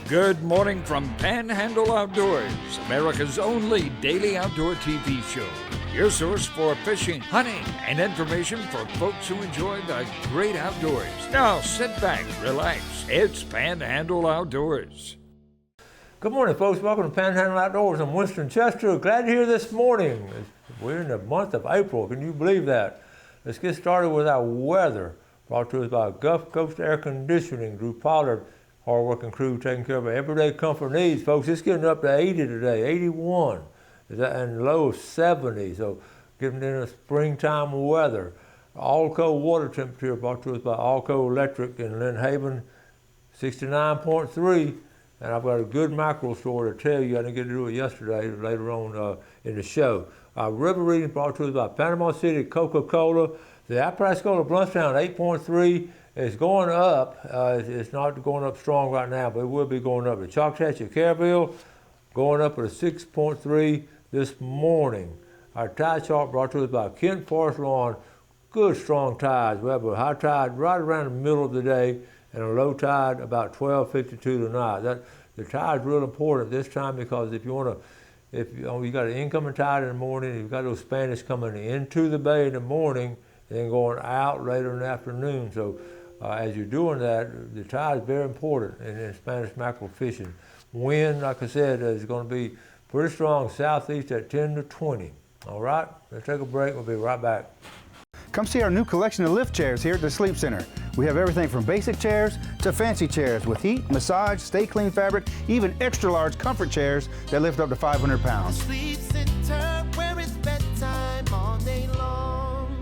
Good morning from Panhandle Outdoors, America's only daily outdoor TV show. Your source for fishing, hunting, and information for folks who enjoy the great outdoors. Now sit back, relax. It's Panhandle Outdoors. Good morning, folks. Welcome to Panhandle Outdoors. I'm Winston Chester. Glad you're here this morning. We're in the month of April. Can you believe that? Let's get started with our weather. Brought to us by Gulf Coast Air Conditioning. Drew Pollard, hard-working crew taking care of our everyday comfort needs. Folks, it's getting up to 80 today, 81, and low of 70, so getting into springtime weather. All cold water temperature brought to us by All Cold Electric in Lynn Haven, 69.3. And I've got a good mackerel story to tell you. I didn't get to do it yesterday, later on in the show. Our river reading brought to us by Panama City Coca-Cola. The Apalachicola Bluntstown 8.3 is going up. It's not going up strong right now, but it will be going up. The Choctaw Careville going up at a 6.3 this morning. Our tide chart brought to us by Kent Forest Lawn. Good strong tides. We have a high tide right around the middle of the day and a low tide about 12:52 tonight. The tide is real important this time because if you got an incoming tide in the morning, you've got those Spanish coming into the bay in the morning and then going out later in the afternoon. So as you're doing that, the tide is very important in Spanish mackerel fishing. Wind, like I said, is going to be pretty strong southeast at 10 to 20. All right, let's take a break. We'll be right back. Come see our new collection of lift chairs here at the Sleep Center. We have everything from basic chairs to fancy chairs with heat, massage, stay clean fabric, even extra large comfort chairs that lift up to 500 pounds. Sleep Center, where it's bedtime all day long.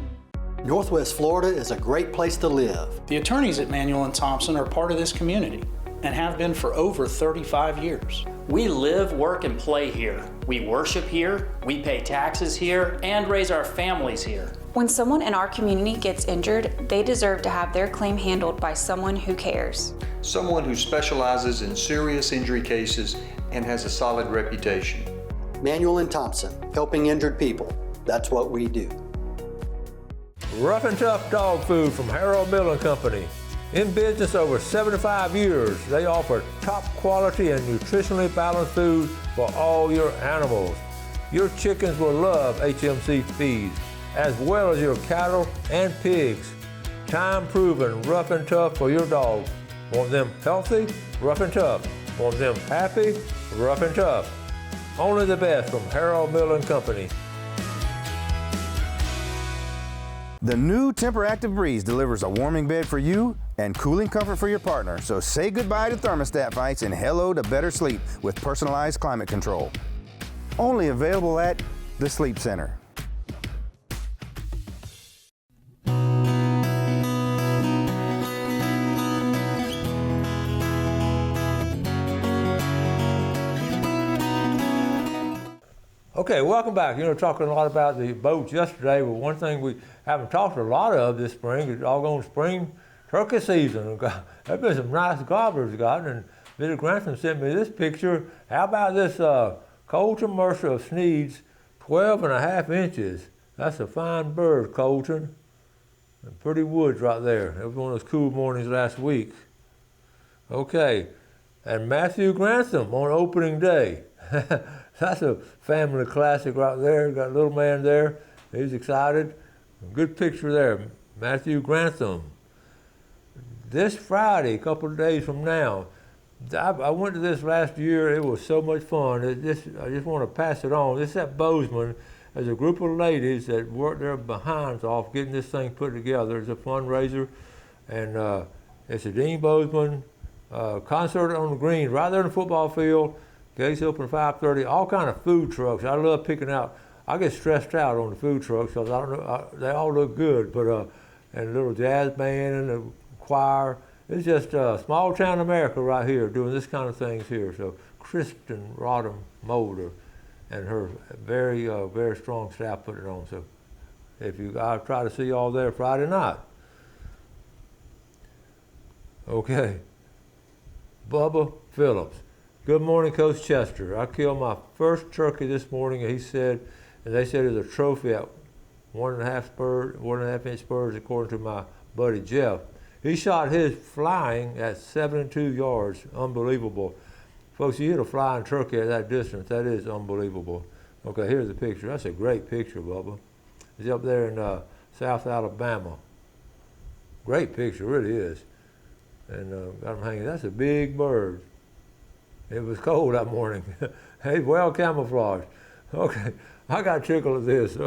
Northwest Florida is a great place to live. The attorneys at Manuel and Thompson are part of this community and have been for over 35 years. We live, work, and play here. We worship here, we pay taxes here, and raise our families here. When someone in our community gets injured, they deserve to have their claim handled by someone who cares. Someone who specializes in serious injury cases and has a solid reputation. Manuel and Thompson, helping injured people. That's what we do. Rough and Tough dog food from Harold Milling Company. In business over 75 years, they offer top quality and nutritionally balanced food for all your animals. Your chickens will love HMC feed, as well as your cattle and pigs. Time proven, Rough and Tough for your dog. Want them healthy? Rough and Tough. Want them happy? Rough and Tough. Only the best from Harold Milling Company. The new Temper-Active Breeze delivers a warming bed for you and cooling comfort for your partner. So say goodbye to thermostat fights and hello to better sleep with personalized climate control. Only available at the Sleep Center. Okay, welcome back. Talking a lot about the boats yesterday, but one thing we haven't talked a lot of this spring is doggone spring turkey season. There's been some nice gobblers gotten, and Billy Grantham sent me this picture. How about this Colton Mercer of Sneed's, 12.5 inches. That's a fine bird, Colton. And pretty woods right there. It was one of those cool mornings last week. Okay, and Matthew Grantham on opening day. That's a family classic right there. Got a little man there. He's excited. Good picture there. Matthew Grantham. This Friday, a couple of days from now, I went to this last year. It was so much fun. I just want to pass it on. This is at Bozeman. There's a group of ladies that work their behinds off getting this thing put together. It's a fundraiser. And it's a Dean Bozeman concert on the green right there in the football field. Gates open at 5:30. All kind of food trucks. I love picking out. I get stressed out on the food trucks because I don't know. They all look good, but and a little jazz band and a choir. It's just small town America right here doing this kind of things here. So Kristen Rodham Mulder and her very very strong staff put it on. So I'll try to see y'all there Friday night. Okay. Bubba Phillips. Good morning, Coach Chester. I killed my first turkey this morning, and they said it's a trophy at 1.5 inch spurs, according to my buddy Jeff. He shot his flying at 72 yards. Unbelievable. Folks, you hit a flying turkey at that distance, that is unbelievable. Okay, here's the picture. That's a great picture, Bubba. It's up there in South Alabama. Great picture, really is. And got him hanging. That's a big bird. It was cold that morning. Hey, well camouflaged. Okay, I got a tickle at this.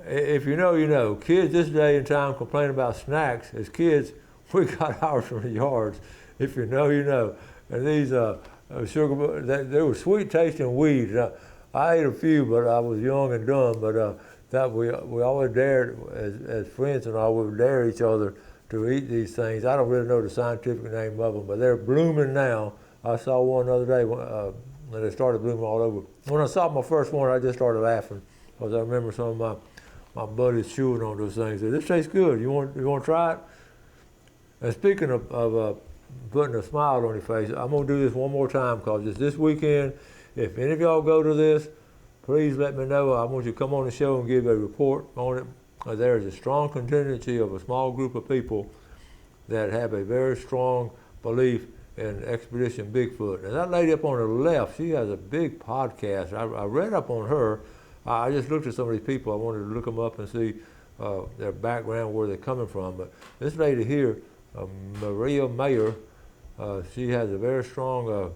If you know, you know. Kids this day and time complain about snacks. As kids, we got ours from the yards. If you know, you know. And these sugar, they were sweet tasting weeds. I ate a few, but I was young and dumb. But that we always dared, as friends and all, we would dare each other to eat these things. I don't really know the scientific name of them, but they're blooming now. I saw one the other day when they started blooming all over. When I saw my first one, I just started laughing because I remember some of my buddies chewing on those things. They said, "This tastes good. You want to try it?" And speaking of putting a smile on your face, I'm going to do this one more time because it's this weekend. If any of y'all go to this, please let me know. I want you to come on the show and give a report on it. There is a strong contingency of a small group of people that have a very strong belief in Expedition Bigfoot. And that lady up on the left, she has a big podcast. I read up on her. I just looked at some of these people. I wanted to look them up and see their background, where they're coming from. But this lady here, Maria Mayer, she has a very strong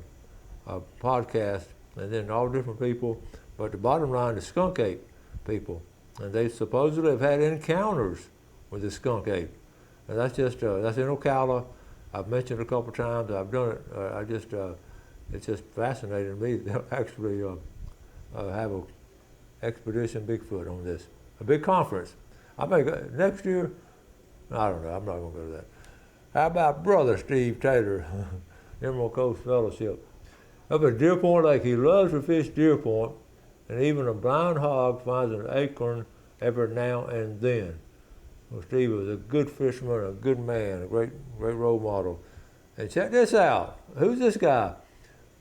podcast, and then all different people. But the bottom line is skunk ape people. And they supposedly have had encounters with the skunk ape. And that's just, that's in Ocala. I've mentioned it a couple times. I've done it. It's just fascinating to me. They'll actually have a Expedition Bigfoot on this. A big conference. I may go next year. I don't know. I'm not going to go to that. How about Brother Steve Taylor, Emerald Coast Fellowship? Up at Deer Point Lake, he loves to fish Deer Point, and even a blind hog finds an acorn every now and then. Well, Steve was a good fisherman, a good man, a great role model. And check this out. Who's this guy?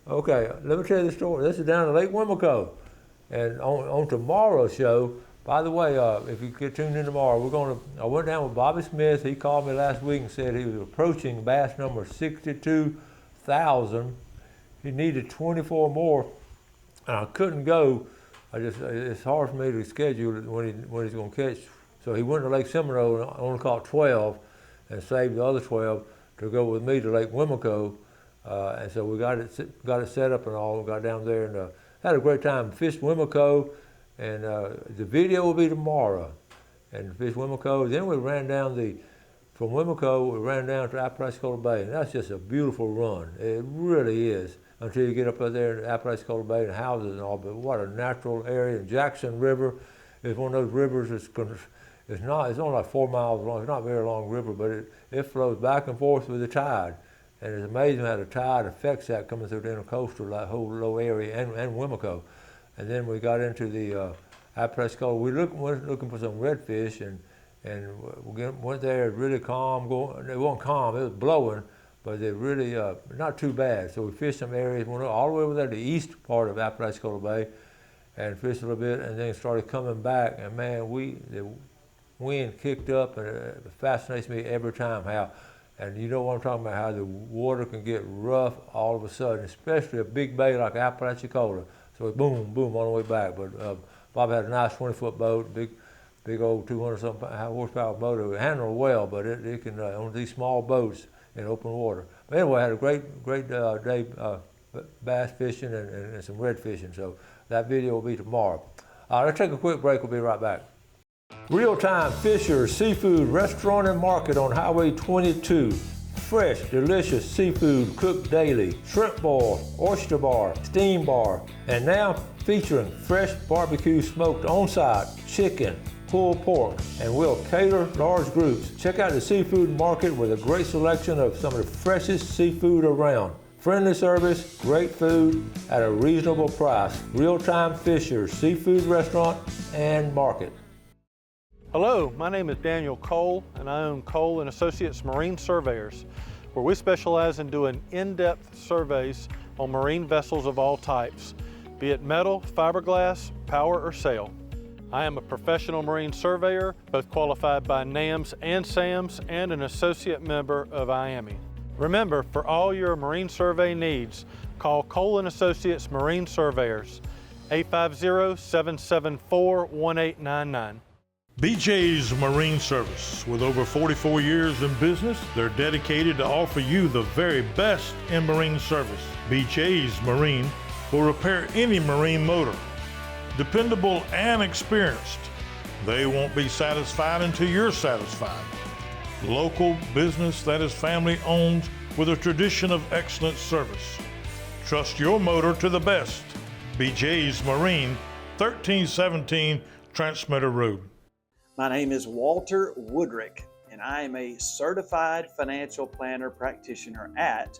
Okay, let me tell you the story. This is down at Lake Wimico. And on tomorrow's show, by the way, if you get tuned in tomorrow, I went down with Bobby Smith. He called me last week and said he was approaching bass number 62,000. He needed 24 more, and I couldn't go. It's hard for me to schedule when he's going to catch. So he went to Lake Seminole and only caught 12 and saved the other 12 to go with me to Lake Wimico. And so we got it set up and all. We got down there and had a great time. Fished Wimico, and the video will be tomorrow. And fished Wimico. Then we ran down from Wimico, we ran down to Apalachicola Bay, and that's just a beautiful run. It really is. Until you get up there in Apalachicola Bay and houses and all, but what a natural area. And Jackson River is one of those rivers it's only like 4 miles long. It's not a very long river, but it flows back and forth with the tide. And it's amazing how the tide affects that coming through the intercoastal, that whole low area, and Wimico. And then we got into the Apalachicola. We went looking for some redfish, and we went there. Really calm. It wasn't calm. It was blowing, but they're really not too bad. So we fished some areas. Went all the way over there to the east part of Apalachicola Bay, and fished a little bit, and then started coming back. And man, the wind kicked up, and it fascinates me every time how. And you know what I'm talking about, how the water can get rough all of a sudden, especially a big bay like Apalachicola. So it boom, boom, all the way back. But Bob had a nice 20-foot boat, big old 200-something horsepower motor. It handled well, but it can, on these small boats in open water. But anyway, I had a great day bass fishing and some red fishing. So that video will be tomorrow. Let's take a quick break. We'll be right back. Real-time Fisher Seafood Restaurant and Market on Highway 22. Fresh, delicious seafood cooked daily. Shrimp boil, oyster bar, steam bar, and now featuring fresh barbecue smoked on-site chicken, pulled pork, and we'll cater large groups. Check out the Seafood Market with a great selection of some of the freshest seafood around. Friendly service, great food at a reasonable price. Real-time Fisher Seafood Restaurant and Market. Hello, my name is Daniel Cole, and I own Cole & Associates Marine Surveyors, where we specialize in doing in-depth surveys on marine vessels of all types, be it metal, fiberglass, power, or sail. I am a professional marine surveyor, both qualified by NAMS and SAMS, and an associate member of IAME. Remember, for all your marine survey needs, call Cole & Associates Marine Surveyors, 850-774-1899. BJ's Marine Service. With over 44 years in business, they're dedicated to offer you the very best in marine service. BJ's Marine will repair any marine motor. Dependable and experienced. They won't be satisfied until you're satisfied. Local business that is family owned with a tradition of excellent service. Trust your motor to the best. BJ's Marine, 1317 Transmitter Road. My name is Walter Woodrick, and I am a certified financial planner practitioner at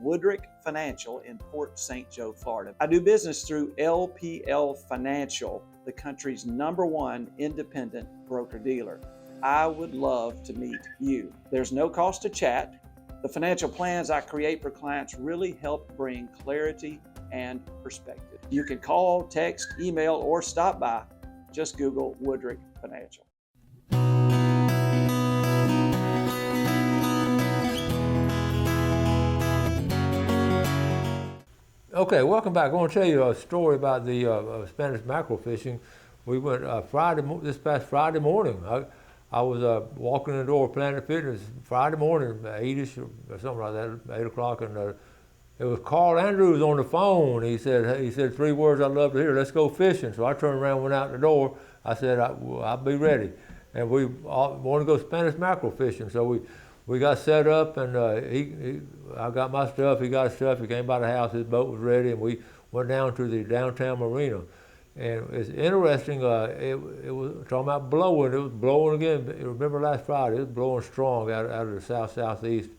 Woodrick Financial in Port St. Joe, Florida. I do business through LPL Financial, the country's #1 independent broker-dealer. I would love to meet you. There's no cost to chat. The financial plans I create for clients really help bring clarity and perspective. You can call, text, email, or stop by. Just Google Woodrick Financial. Okay, welcome back. I want to tell you a story about the Spanish mackerel fishing. We went this past Friday morning. I was walking in the door of Planet Fitness Friday morning, 8-ish or something like that, 8 o'clock, and it was Carl Andrews on the phone. He said 3 words I'd love to hear, let's go fishing. So I turned around, went out the door. I said, I'll be ready. And we all wanted to go Spanish mackerel fishing. So we got set up, and I got my stuff, he got his stuff, he came by the house, his boat was ready, and we went down to the downtown marina. And it's interesting, it was talking about blowing, it was blowing again. Remember last Friday, it was blowing strong out of the south-southeast,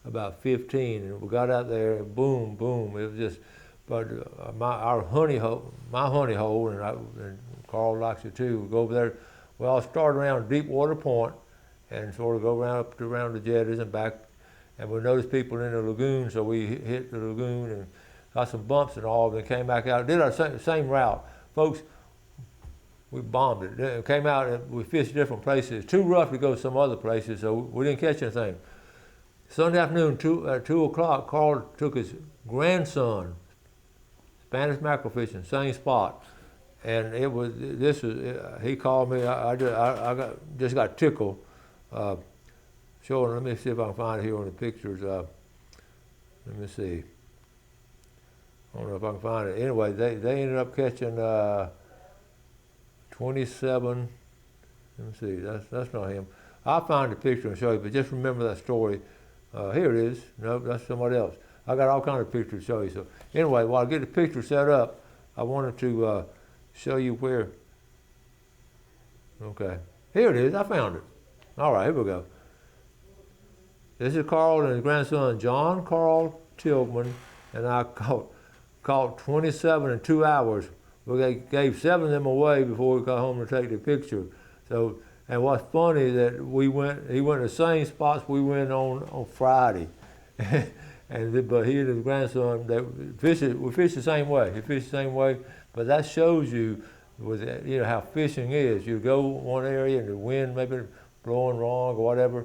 about 15, and we got out there, and boom, boom, it was just, but my honey hole, and Carl likes it too, we go over there, we all start around Deepwater Point, and sort of go around the jetties and back, and we noticed people in the lagoon, so we hit the lagoon and got some bumps and all, and came back out, did our same route. Folks, we bombed it. Came out and we fished different places. Too rough to go some other places, so we didn't catch anything. Sunday afternoon, at 2 o'clock, Carl took his grandson, Spanish mackerel fishing, same spot. And he called me, I just got tickled. Showing, let me see if I can find it here on the pictures. Let me see. I don't know if I can find it. Anyway, they ended up catching 27. Let me see. That's not him. I'll find the picture and show you. But just remember that story. Here it is. No, that's somebody else. I got all kinds of pictures to show you. So anyway, while I get the picture set up, I wanted to show you where. Okay, here it is. I found it. All right, here we go. This is Carl and his grandson, John Carl Tilghman, and I caught 27 in 2 hours. We gave 7 of them away before we got home to take the picture. So, and what's funny that he went to the same spots we went on Friday. But he and his grandson, we fished the same way. He fished the same way, but that shows you how fishing is. You go one area and the wind maybe blowing wrong or whatever.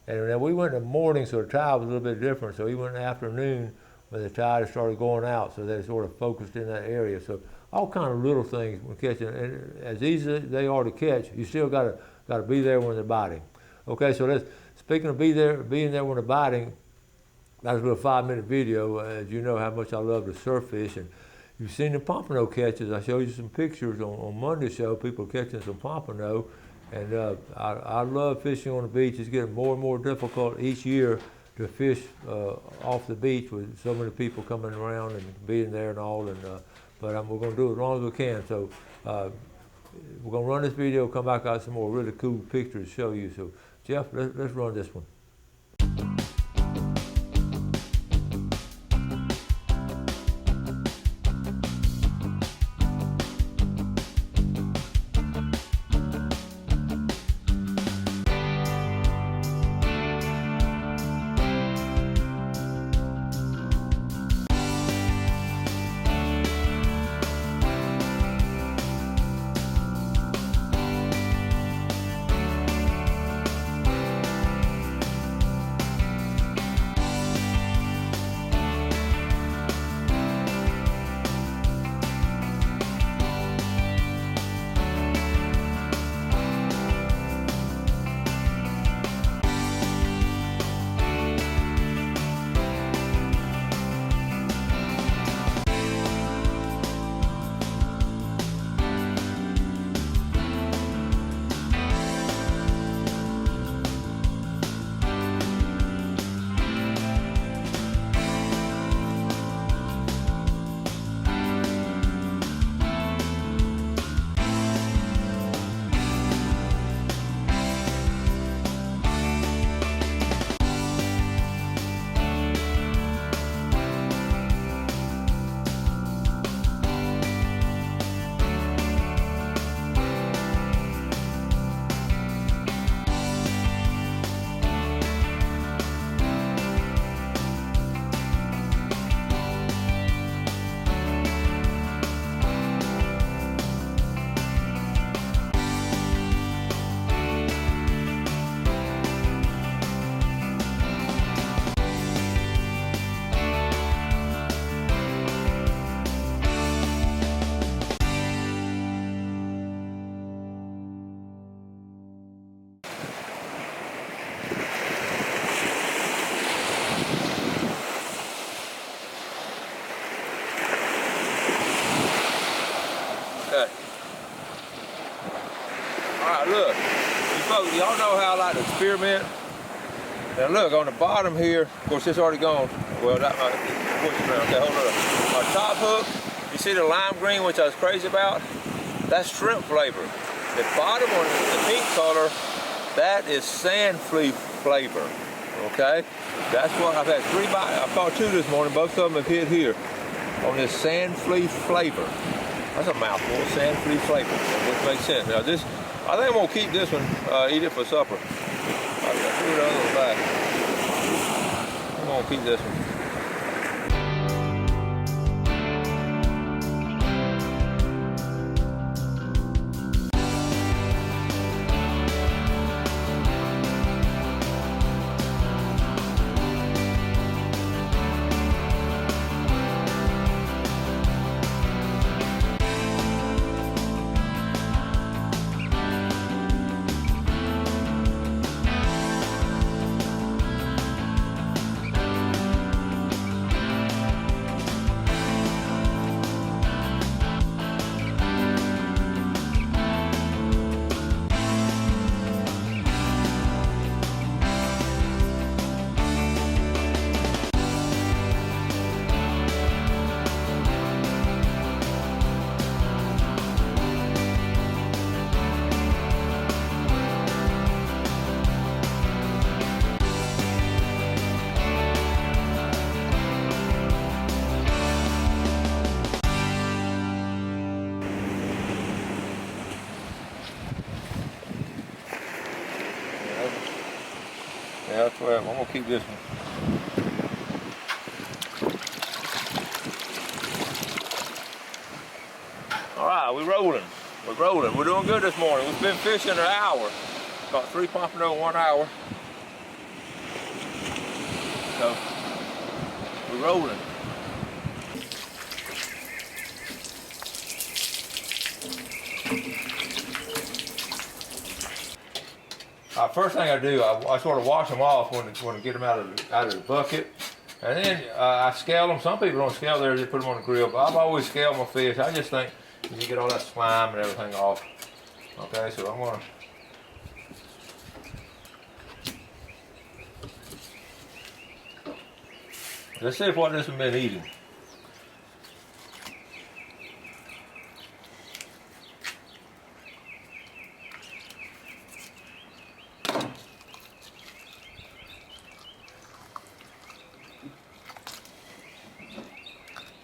And then we went in the morning, so the tide was a little bit different. So he went in the afternoon when the tide started going out, so they sort of focused in that area. So all kind of little things when catching, and as easy as they are to catch, you still got to be there when they're biting. Okay, so speaking of being there when they're biting, that was a little 5-minute video. As you know how much I love to surf fish, and you've seen the pompano catches. I showed you some pictures on Monday's show, people catching some pompano. And I love fishing on the beach. It's getting more and more difficult each year to fish off the beach with so many people coming around and being there and all. But we're going to do it as long as we can. So we're going to run this video, come back out some more really cool pictures to show you. So Jeff, let's run this one. spearmint. Now look, on the bottom here, of course it's already gone. Well, that might push it around. Okay, hold on. Our top hook, you see the lime green, which I was crazy about? That's shrimp flavor. The bottom one, the pink color, that is sand flea flavor, okay? That's what I've had 3 bites. I caught 2 this morning. Both of them have hit here on this sand flea flavor. That's a mouthful, sand flea flavor, which makes sense. Now this, I think I'm gonna keep this one, eat it for supper. I'll do the other one back. I'm gonna keep this one. Yeah, that's where I'm gonna keep this one. All right, we're rolling. We're rolling. We're doing good this morning. We've been fishing an hour. Caught 3 pompano in 1 hour. So we're rolling. First thing I do, I sort of wash them off when I get them out of the bucket, and then I scale them. Some people don't scale theirs; they put them on the grill. But I've always scaled my fish. I just think you get all that slime and everything off. Okay, so I'm gonna. Let's see what this has been eating.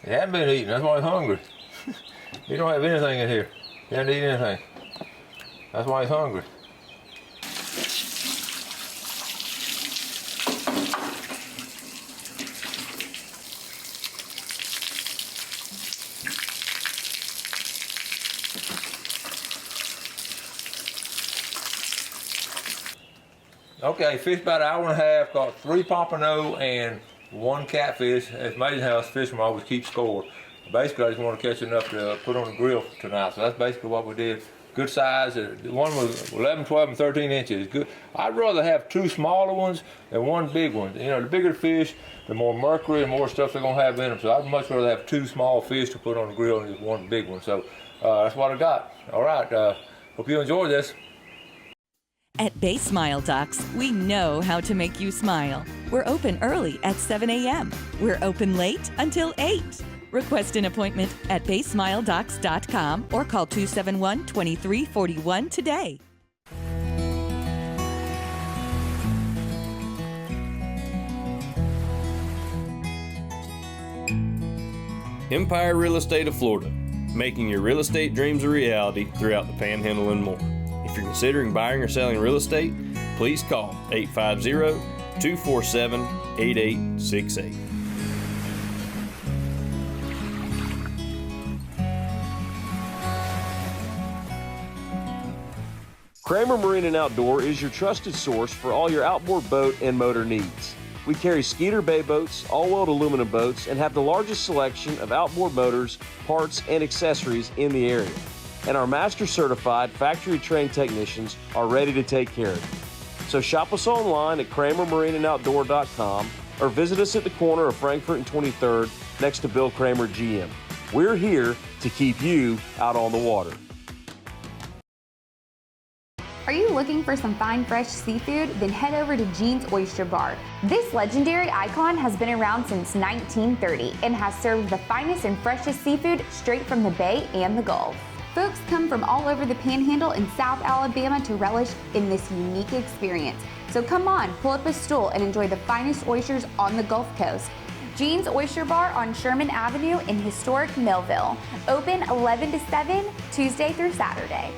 He hasn't been eating, that's why he's hungry. He don't have anything in here. He hasn't eaten anything. That's why he's hungry. Okay, fished about an hour and a half, caught 3 pompano and 1 catfish. It's amazing how us fishermen always keep score. Basically, I just want to catch enough to put on the grill tonight. So that's basically what we did. Good size. One was 11, 12, and 13 inches. Good. I'd rather have 2 smaller ones than 1 big one. You know, the bigger the fish, the more mercury and more stuff they're gonna have in them. So I'd much rather have 2 small fish to put on the grill than just 1 big one. So that's what I got. All right. Hope you enjoy this. At Bay Smile Docks, we know how to make you smile. We're open early at 7 a.m. We're open late until 8. Request an appointment at baysmiledocks.com or call 271-2341 today. Empire Real Estate of Florida, making your real estate dreams a reality throughout the Panhandle and more. If you're considering buying or selling real estate, please call 850-247-8868. Kramer Marine and Outdoor is your trusted source for all your outboard boat and motor needs. We carry Skeeter Bay boats, all-welled aluminum boats, and have the largest selection of outboard motors, parts, and accessories in the area. And our master certified factory-trained technicians are ready to take care of you. So shop us online at KramerMarineandOutdoor.com or visit us at the corner of Frankfurt and 23rd next to Bill Kramer GM. We're here to keep you out on the water. Are you looking for some fine fresh seafood? Then head over to Gene's Oyster Bar. This legendary icon has been around since 1930 and has served the finest and freshest seafood straight from the Bay and the Gulf. Folks come from all over the Panhandle and South Alabama to relish in this unique experience. So come on, pull up a stool and enjoy the finest oysters on the Gulf Coast. Gene's Oyster Bar on Sherman Avenue in historic Millville. Open 11 to 7, Tuesday through Saturday.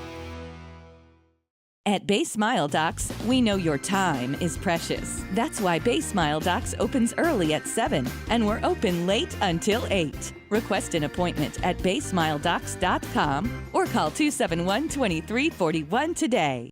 At Bay Smile Docks, we know your time is precious. That's why Bay Smile Docks opens early at 7, and we're open late until 8. Request an appointment at baysmiledocks.com or call 271-2341 today.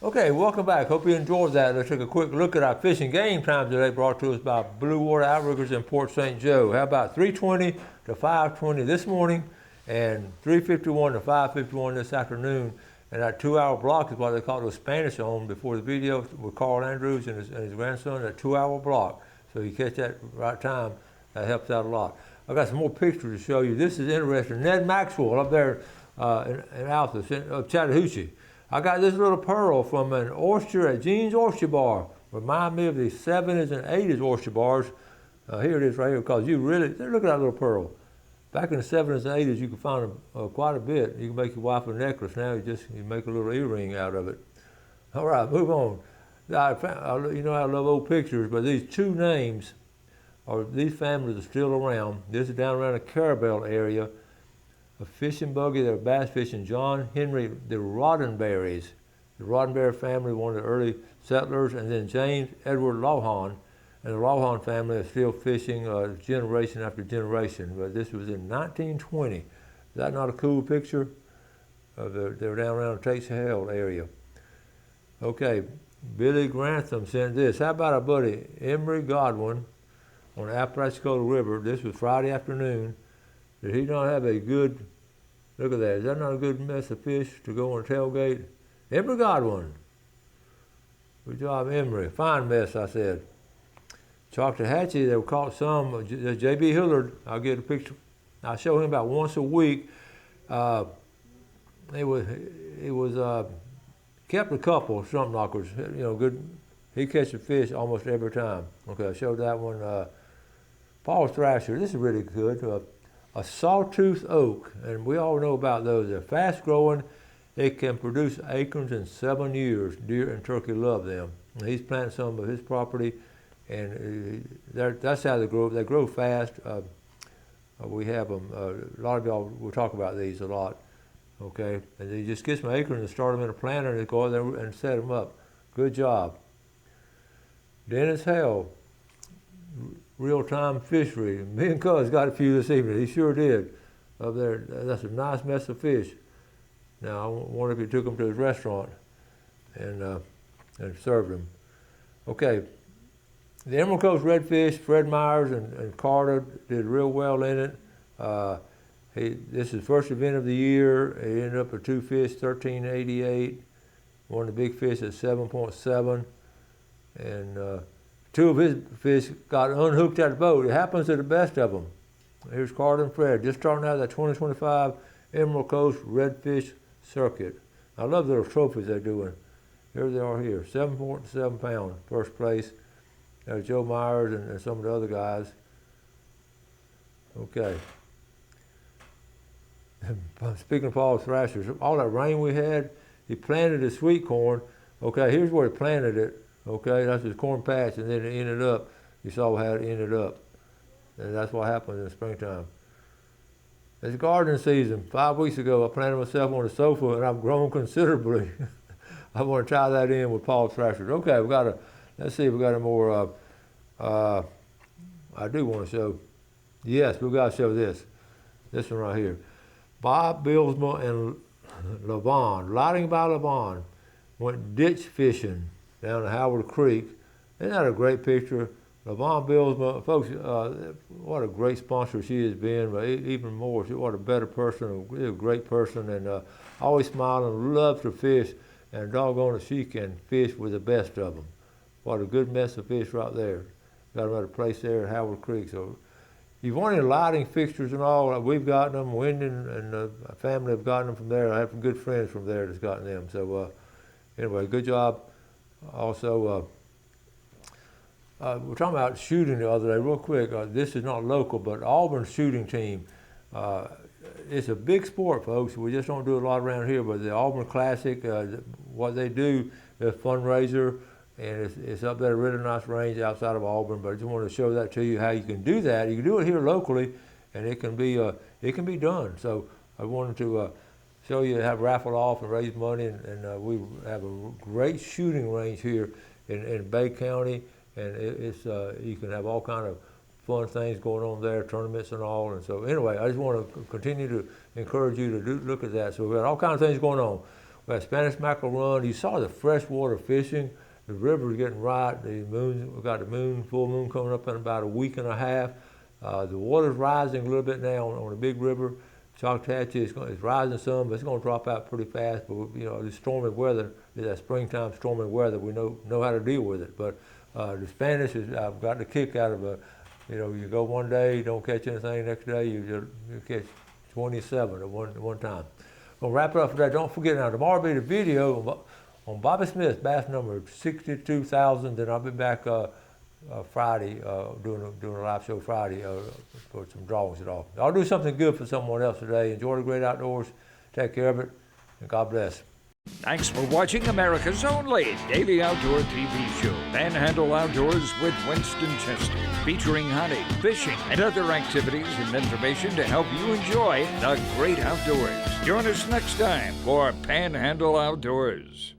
Okay, welcome back. Hope you enjoyed that. Let's take a quick look at our fishing game times today, brought to us by Blue Water Outriggers in Port St. Joe. How about 3:20 to 5:20 this morning, and 3:51 to 5:51 this afternoon? And that 2-hour block is what they call it, Spanish on before the video with Carl Andrews and his grandson, a 2-hour block. So you catch that right time, that helps out a lot. I've got some more pictures to show you. This is interesting. Ned Maxwell up there in Altus, in Chattahoochee. I got this little pearl from an oyster at Gene's Oyster Bar. Remind me of the 70s and 80s oyster bars. Here it is right here, because you really, look at that little pearl. Back in the 70s and 80s, you could find quite a bit. You can make your wife a necklace. Now you make a little earring out of it. All right, move on. You know I love old pictures, but these two names, these families are still around. This is down around the Carabel area. A fishing buggy, they were bass fishing. John Henry, the Roddenberrys. The Roddenberry family, one of the early settlers, and then James Edward Lawhon. And the Lawhon family is still fishing generation after generation. But this was in 1920. Is that not a cool picture? They were down around the Tate Hale area. Okay, Billy Grantham sent this. How about our buddy Emery Godwin on the Apalachicola River? This was Friday afternoon. Did he not have a good, look at that, is that not a good mess of fish to go on a tailgate? Emery Godwin. Good job, Emery. Fine mess, I said. Choctawhatchee, they caught some. J.B. Hillard, I'll get a picture. I show him about once a week. He was kept a couple something knockers, good. He catches fish almost every time. Okay, I showed that one. Paul Thrasher, this is really good. A sawtooth oak, and we all know about those. They're fast growing. It can produce acorns in 7 years. Deer and turkey love them. And he's planted some of his property, and that's how they grow. They grow fast. We have them. A lot of y'all will talk about these a lot. Okay, and you just get some acorns and start them in a planter, and they go out there and set them up. Good job. Dennis Hale. Real-time fishery. Me and Cuz got a few this evening. He sure did. Up there, that's a nice mess of fish. Now, I wonder if he took them to his restaurant and served them. Okay, the Emerald Coast Redfish, Fred Myers and Carter did real well in it. This is first event of the year. He ended up with 2 fish, 1388. One of the big fish at 7.7. And 2 of his fish got unhooked at the boat. It happens to the best of them. Here's Carter and Fred, just starting out that 2025 Emerald Coast Redfish Circuit. I love the little trophies they're doing. Here they are here, 7.7 pound, first place. There's Joe Myers and some of the other guys. Okay. Speaking of Paul Thrashers, all that rain we had, he planted his sweet corn. Okay, here's where he planted it. Okay, that's his corn patch, and then it ended up, you saw how it ended up. And that's what happens in the springtime. It's gardening season. 5 weeks ago, I planted myself on the sofa, and I've grown considerably. I want to tie that in with Paul Thrashers. Okay, let's see if we got a more, I do want to show, yes, we've got to show this one right here. Bob Bilsma and Levon, Lighting by Levon, went ditch fishing down to Howard Creek. Isn't that a great picture? Levon Bilsma, folks, what a great sponsor she has been, but even more, what a better person, a great person, and always smiling, loves to fish, and doggone it, she can fish with the best of them. What a good mess of fish right there. Got them at a place there at Howard Creek, so you want any lighting fixtures and all, we've gotten them. Wendy and the family have gotten them from there. I have some good friends from there that's gotten them. So anyway, good job. Also, we're talking about shooting the other day, real quick. This is not local, but Auburn's shooting team. It's a big sport, folks. We just don't do a lot around here, but the Auburn Classic, what they do, is a fundraiser, and it's up there, a really nice range outside of Auburn. But I just wanted to show that to you, how you can do that. You can do it here locally, and it can be done. So I wanted to show you how to raffle off and raise money, and we have a great shooting range here in Bay County, and it's you can have all kind of fun things going on there, tournaments and all. And so anyway, I just want to continue to encourage you to look at that. So we've got all kinds of things going on. We have Spanish mackerel run. You saw the freshwater fishing. The river's getting right. We've got the full moon coming up in about a week and a half. The water's rising a little bit now on the big river. Choctawhatchee it's rising some, but it's going to drop out pretty fast. But you know, the stormy weather, that springtime stormy weather, we know how to deal with it. But the Spanish I've got the kick out of you go one day, you don't catch anything. Next day, you catch 27 at one time. We'll wrap it up for that. Don't forget now, tomorrow will be the video on Bobby Smith's bass number 62,000. Then I'll be back Friday doing a live show Friday for some drawings and all. I'll do something good for someone else today. Enjoy the great outdoors. Take care of it, and God bless. Thanks for watching America's only daily outdoor TV show, Panhandle Outdoors with Winston Chester, featuring hunting, fishing, and other activities and information to help you enjoy the great outdoors. Join us next time for Panhandle Outdoors.